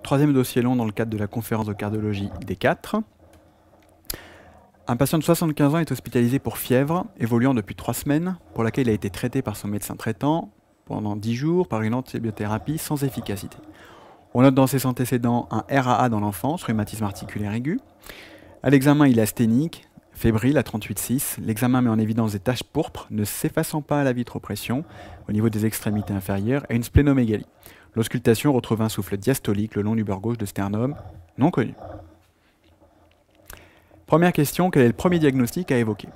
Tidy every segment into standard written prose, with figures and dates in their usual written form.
Troisième dossier long dans le cadre de la conférence de cardiologie D4. Un patient de 75 ans est hospitalisé pour fièvre évoluant depuis 3 semaines, pour laquelle il a été traité par son médecin traitant pendant 10 jours par une antibiothérapie sans efficacité. On note dans ses antécédents un RAA dans l'enfance, rhumatisme articulaire aigu. À l'examen, il est asthénique, fébrile à 38,6. L'examen met en évidence des taches pourpres ne s'effaçant pas à la vitropression au niveau des extrémités inférieures et une splénomégalie. L'auscultation retrouve un souffle diastolique le long du bord gauche de sternum, non connu. Première question, quel est le premier diagnostic à évoquer?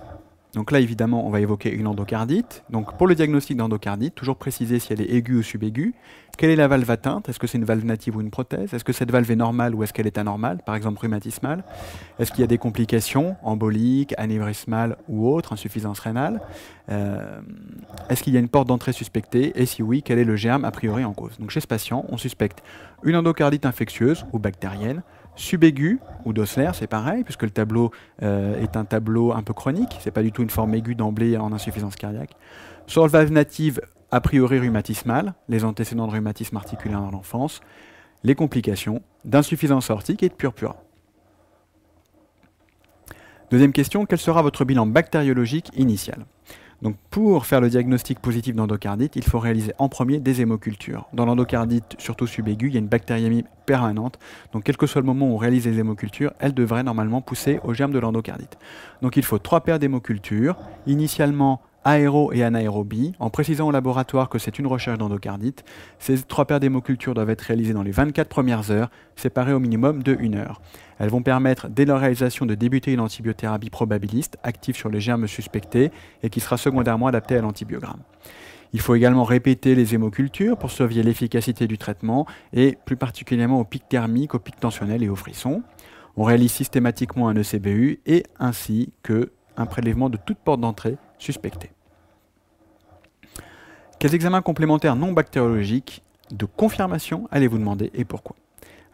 Donc là, évidemment, on va évoquer une endocardite. Donc pour le diagnostic d'endocardite, toujours préciser si elle est aiguë ou subaiguë. Quelle est la valve atteinte? Est-ce que c'est une valve native ou une prothèse? Est-ce que cette valve est normale ou est-ce qu'elle est anormale, par exemple rhumatismale? Est-ce qu'il y a des complications emboliques, anévrismales ou autres, insuffisance rénale? Est-ce qu'il y a une porte d'entrée suspectée? Et si oui, quel est le germe a priori en cause? Donc chez ce patient, on suspecte une endocardite infectieuse ou bactérienne, subaiguë ou d'Osler, c'est pareil, puisque le tableau est un tableau un peu chronique, c'est pas du tout une forme aiguë d'emblée en insuffisance cardiaque. Sur la valve native, a priori rhumatismale, les antécédents de rhumatisme articulaire dans l'enfance, les complications d'insuffisance aortique et de purpura. Deuxième question, quel sera votre bilan bactériologique initial? Donc pour faire le diagnostic positif d'endocardite, il faut réaliser en premier des hémocultures. Dans l'endocardite, surtout subaiguë, il y a une bactériémie permanente. Donc quel que soit le moment où on réalise les hémocultures, elle devrait normalement pousser au germe de l'endocardite. Donc il faut 3 paires d'hémocultures, initialement aéro et anaérobie, en précisant au laboratoire que c'est une recherche d'endocardite. Ces 3 paires d'hémocultures doivent être réalisées dans les 24 premières heures, séparées au minimum de 1 heure. Elles vont permettre, dès leur réalisation, de débuter une antibiothérapie probabiliste, active sur les germes suspectés et qui sera secondairement adaptée à l'antibiogramme. Il faut également répéter les hémocultures pour surveiller l'efficacité du traitement et plus particulièrement au pic thermique, au pic tensionnel et au frisson. On réalise systématiquement un ECBU et ainsi qu'un prélèvement de toute porte d'entrée suspectée. Quels examens complémentaires non bactériologiques de confirmation allez-vous demander et pourquoi?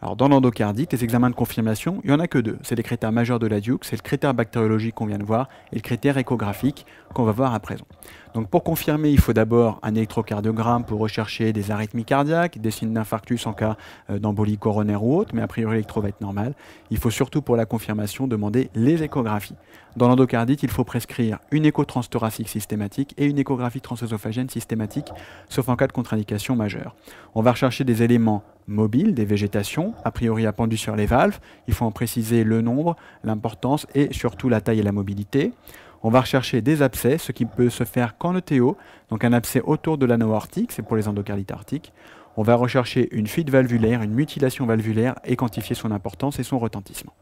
Alors dans l'endocardite, les examens de confirmation, il n'y en a que 2. C'est les critères majeurs de la Duke, c'est le critère bactériologique qu'on vient de voir et le critère échographique qu'on va voir à présent. Donc pour confirmer, il faut d'abord un électrocardiogramme pour rechercher des arythmies cardiaques, des signes d'infarctus en cas d'embolie coronaire ou autre, mais a priori l'électro va être normal. Il faut surtout pour la confirmation demander les échographies. Dans l'endocardite, il faut prescrire une écho transthoracique systématique et une échographie transœsophagienne systématique, sauf en cas de contre-indication majeure. On va rechercher des éléments mobiles, des végétations, a priori appendues sur les valves. Il faut en préciser le nombre, l'importance et surtout la taille et la mobilité. On va rechercher des abcès, ce qui peut se faire qu'en ETO, donc un abcès autour de l'anneau aortique, c'est pour les endocardites aortiques. On va rechercher une fuite valvulaire, une mutilation valvulaire et quantifier son importance et son retentissement.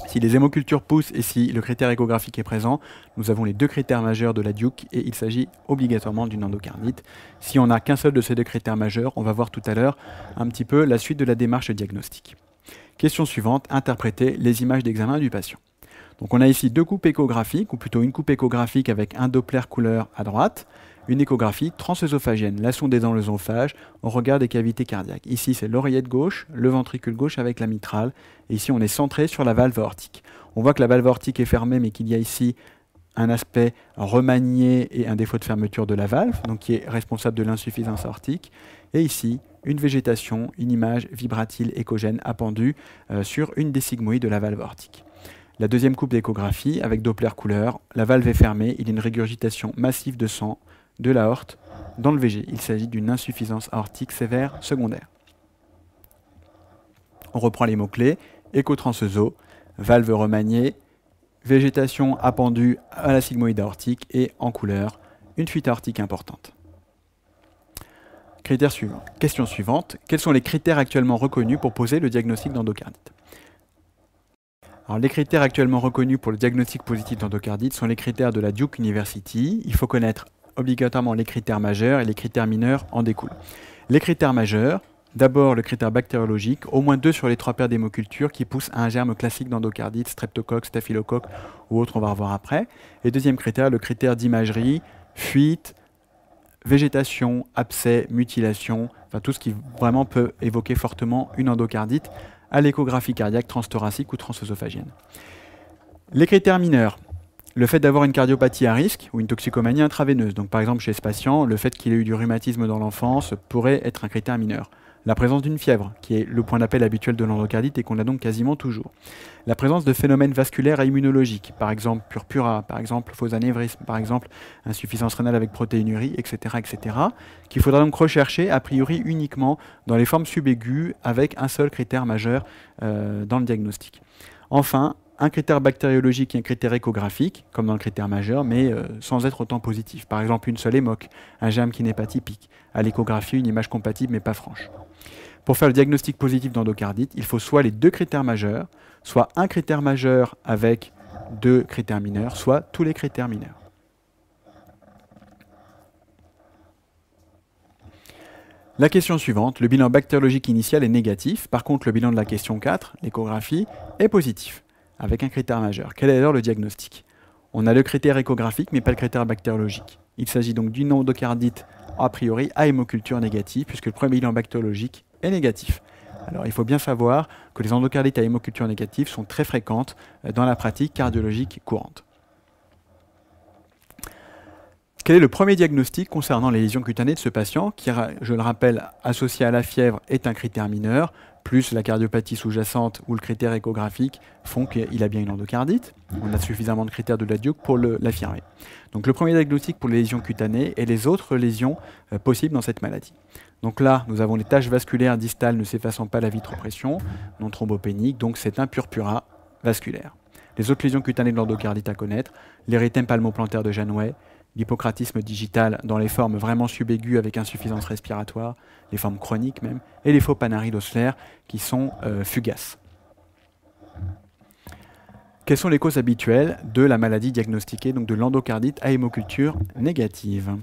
Si les hémocultures poussent et si le critère échographique est présent, nous avons les 2 critères majeurs de la Duke et il s'agit obligatoirement d'une endocardite. Si on n'a qu'un seul de ces 2 critères majeurs, on va voir tout à l'heure un petit peu la suite de la démarche diagnostique. Question suivante, interpréter les images d'examen du patient. Donc on a ici 2 coupes échographiques, ou plutôt une coupe échographique avec un Doppler couleur à droite, une échographie transœsophagienne, la sonde est dans l'œsophage, on regarde des cavités cardiaques. Ici c'est l'oreillette gauche, le ventricule gauche avec la mitrale, et ici on est centré sur la valve aortique. On voit que la valve aortique est fermée, mais qu'il y a ici un aspect remanié et un défaut de fermeture de la valve, donc qui est responsable de l'insuffisance aortique, et ici une végétation, une image vibratile échogène appendue sur une des sigmoïdes de la valve aortique. La deuxième coupe d'échographie avec Doppler couleur, la valve est fermée, il y a une régurgitation massive de sang de l'aorte dans le VG. Il s'agit d'une insuffisance aortique sévère secondaire. On reprend les mots-clés, écho-transœso, valve remaniée, végétation appendue à la sigmoïde aortique et en couleur, une fuite aortique importante. Critères suivants. Question suivante, quels sont les critères actuellement reconnus pour poser le diagnostic d'endocardite? Alors, les critères actuellement reconnus pour le diagnostic positif d'endocardite sont les critères de la Duke University. Il faut connaître obligatoirement les critères majeurs et les critères mineurs en découlent. Les critères majeurs, d'abord le critère bactériologique, au moins 2 sur les 3 paires d'hémocultures qui poussent à un germe classique d'endocardite, streptocoque, staphylocoque ou autre, on va revoir après. Et deuxième critère, le critère d'imagerie, fuite, végétation, abcès, mutilation, enfin tout ce qui vraiment peut évoquer fortement une endocardite à l'échographie cardiaque transthoracique ou transœsophagienne. Les critères mineurs, le fait d'avoir une cardiopathie à risque ou une toxicomanie intraveineuse. Donc par exemple chez ce patient, le fait qu'il ait eu du rhumatisme dans l'enfance pourrait être un critère mineur. La présence d'une fièvre, qui est le point d'appel habituel de l'endocardite et qu'on a donc quasiment toujours. La présence de phénomènes vasculaires et immunologiques, par exemple purpura, par exemple faux anévrisme, par exemple insuffisance rénale avec protéinurie, etc., etc., qu'il faudra donc rechercher a priori uniquement dans les formes subaiguës avec un seul critère majeur dans le diagnostic. Enfin, un critère bactériologique et un critère échographique, comme dans le critère majeur, mais sans être autant positif. Par exemple, une seule émoque, un germe qui n'est pas typique. À l'échographie, une image compatible mais pas franche. Pour faire le diagnostic positif d'endocardite, il faut soit les deux critères majeurs, soit un critère majeur avec deux critères mineurs, soit tous les critères mineurs. La question suivante, le bilan bactériologique initial est négatif. Par contre, le bilan de la question 4, l'échographie, est positif, avec un critère majeur. Quel est alors le diagnostic? On a le critère échographique, mais pas le critère bactériologique. Il s'agit donc d'une endocardite a priori à hémoculture négative, puisque le premier bilan bactériologique est négatif. Alors il faut bien savoir que les endocardites à hémoculture négative sont très fréquentes dans la pratique cardiologique courante. Quel est le premier diagnostic concernant les lésions cutanées de ce patient qui, je le rappelle, associé à la fièvre est un critère mineur, plus la cardiopathie sous-jacente ou le critère échographique font qu'il a bien une endocardite. On a suffisamment de critères de la DIOC pour l'affirmer. Donc le premier diagnostic pour les lésions cutanées et les autres lésions possibles dans cette maladie. Donc là, nous avons les taches vasculaires distales ne s'effaçant pas à la vitropression, non thrombopéniques, donc c'est un purpura vasculaire. Les autres lésions cutanées de l'endocardite à connaître, l'érythème palmoplantaire de Janouet, l'hypocratisme digital dans les formes vraiment subaiguës avec insuffisance respiratoire, les formes chroniques même, et les faux panarides osculaires qui sont fugaces. Quelles sont les causes habituelles de la maladie diagnostiquée, donc de l'endocardite à hémoculture négative?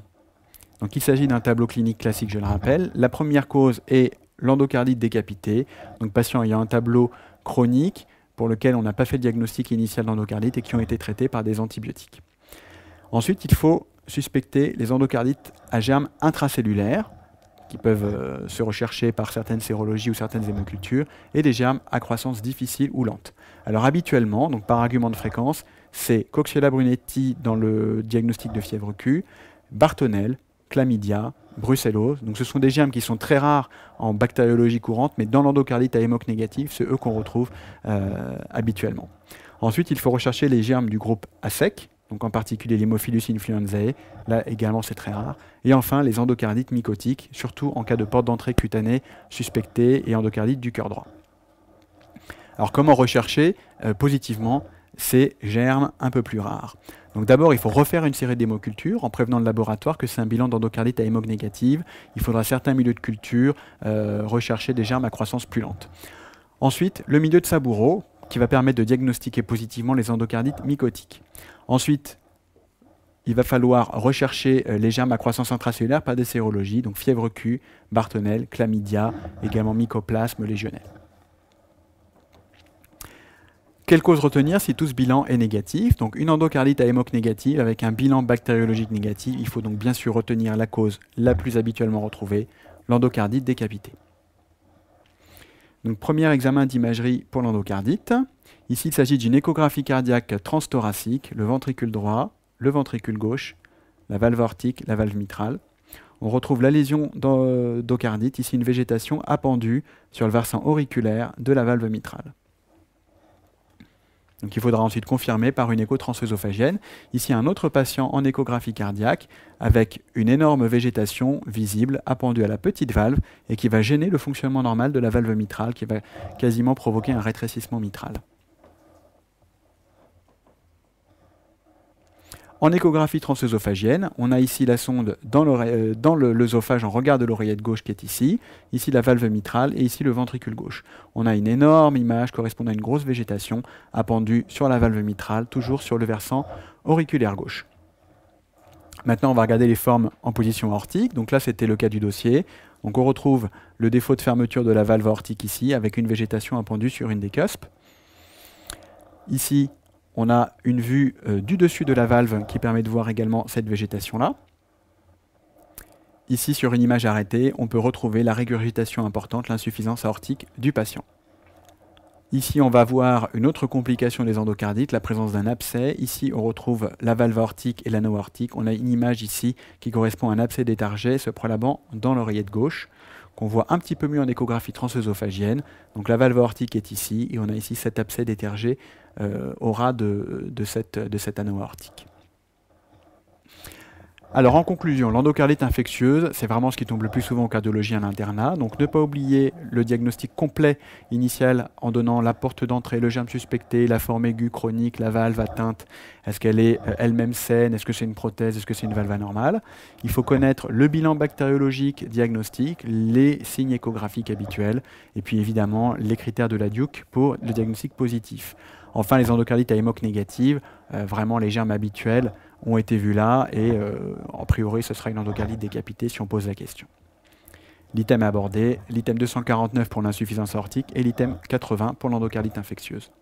Donc il s'agit d'un tableau clinique classique, je le rappelle. La première cause est l'endocardite décapitée, donc patient ayant un tableau chronique pour lequel on n'a pas fait le diagnostic initial d'endocardite et qui ont été traités par des antibiotiques. Ensuite, il faut suspecter les endocardites à germes intracellulaires, qui peuvent se rechercher par certaines sérologies ou certaines hémocultures, et des germes à croissance difficile ou lente. Alors habituellement, donc par argument de fréquence, c'est Coxiella brunetti dans le diagnostic de fièvre Q, Bartonelle, chlamydia, brucellose. Donc ce sont des germes qui sont très rares en bactériologie courante, mais dans l'endocardite à hémoc négative, c'est eux qu'on retrouve habituellement. Ensuite, il faut rechercher les germes du groupe A sec, donc en particulier l'Haemophilus influenzae, là également c'est très rare. Et enfin les endocardites mycotiques, surtout en cas de porte d'entrée cutanée suspectée et endocardite du cœur droit. Alors comment rechercher positivement ces germes un peu plus rares? Donc d'abord il faut refaire une série d'hémocultures en prévenant le laboratoire que c'est un bilan d'endocardite à hémoc négative. Il faudra certains milieux de culture rechercher des germes à croissance plus lente. Ensuite le milieu de Saboureau qui va permettre de diagnostiquer positivement les endocardites mycotiques. Ensuite, il va falloir rechercher les germes à croissance intracellulaire par des sérologies, donc fièvre Q, Bartonelle, chlamydia, également mycoplasme légionnel. Quelle cause retenir si tout ce bilan est négatif? Donc une endocardite à hémoc négative avec un bilan bactériologique négatif, il faut donc bien sûr retenir la cause la plus habituellement retrouvée, l'endocardite décapitée. Donc premier examen d'imagerie pour l'endocardite. Ici, il s'agit d'une échographie cardiaque transthoracique, le ventricule droit, le ventricule gauche, la valve aortique, la valve mitrale. On retrouve la lésion d'endocardite, ici une végétation appendue sur le versant auriculaire de la valve mitrale. Donc il faudra ensuite confirmer par une écho transœsophagienne. Ici un autre patient en échographie cardiaque avec une énorme végétation visible appendue à la petite valve et qui va gêner le fonctionnement normal de la valve mitrale, qui va quasiment provoquer un rétrécissement mitral. En échographie transœsophagienne, on a ici la sonde dans l'œsophage en regard de l'oreillette gauche qui est ici, ici la valve mitrale et ici le ventricule gauche. On a une énorme image correspondant à une grosse végétation appendue sur la valve mitrale, toujours sur le versant auriculaire gauche. Maintenant, on va regarder les formes en position aortique. Donc là, c'était le cas du dossier. Donc on retrouve le défaut de fermeture de la valve aortique ici, avec une végétation appendue sur une des cuspes. Ici, on a une vue du dessus de la valve qui permet de voir également cette végétation-là. Ici, sur une image arrêtée, on peut retrouver la régurgitation importante, l'insuffisance aortique du patient. Ici, on va voir une autre complication des endocardites, la présence d'un abcès. Ici, on retrouve la valve aortique et l'anneau aortique. On a une image ici qui correspond à un abcès d'étargé se prolabant dans l'oreillette gauche. qu'on voit un petit peu mieux en échographie transœsophagienne. Donc la valve aortique est ici, et on a ici cet abcès d'étergé au ras de cet anneau aortique. Alors en conclusion, l'endocardite infectieuse, c'est vraiment ce qui tombe le plus souvent en cardiologie à l'internat. Donc ne pas oublier le diagnostic complet initial en donnant la porte d'entrée, le germe suspecté, la forme aiguë, chronique, la valve atteinte, est-ce qu'elle est elle-même saine, est-ce que c'est une prothèse, est-ce que c'est une valve anormale. Il faut connaître le bilan bactériologique diagnostique, les signes échographiques habituels, et puis évidemment les critères de la Duke pour le diagnostic positif. Enfin, les endocardites à émoc négative, vraiment les germes habituels ont été vus là, et a priori ce sera une endocardite décapitée si on pose la question. L'item abordé, l'item 249 pour l'insuffisance aortique et l'item 80 pour l'endocardite infectieuse.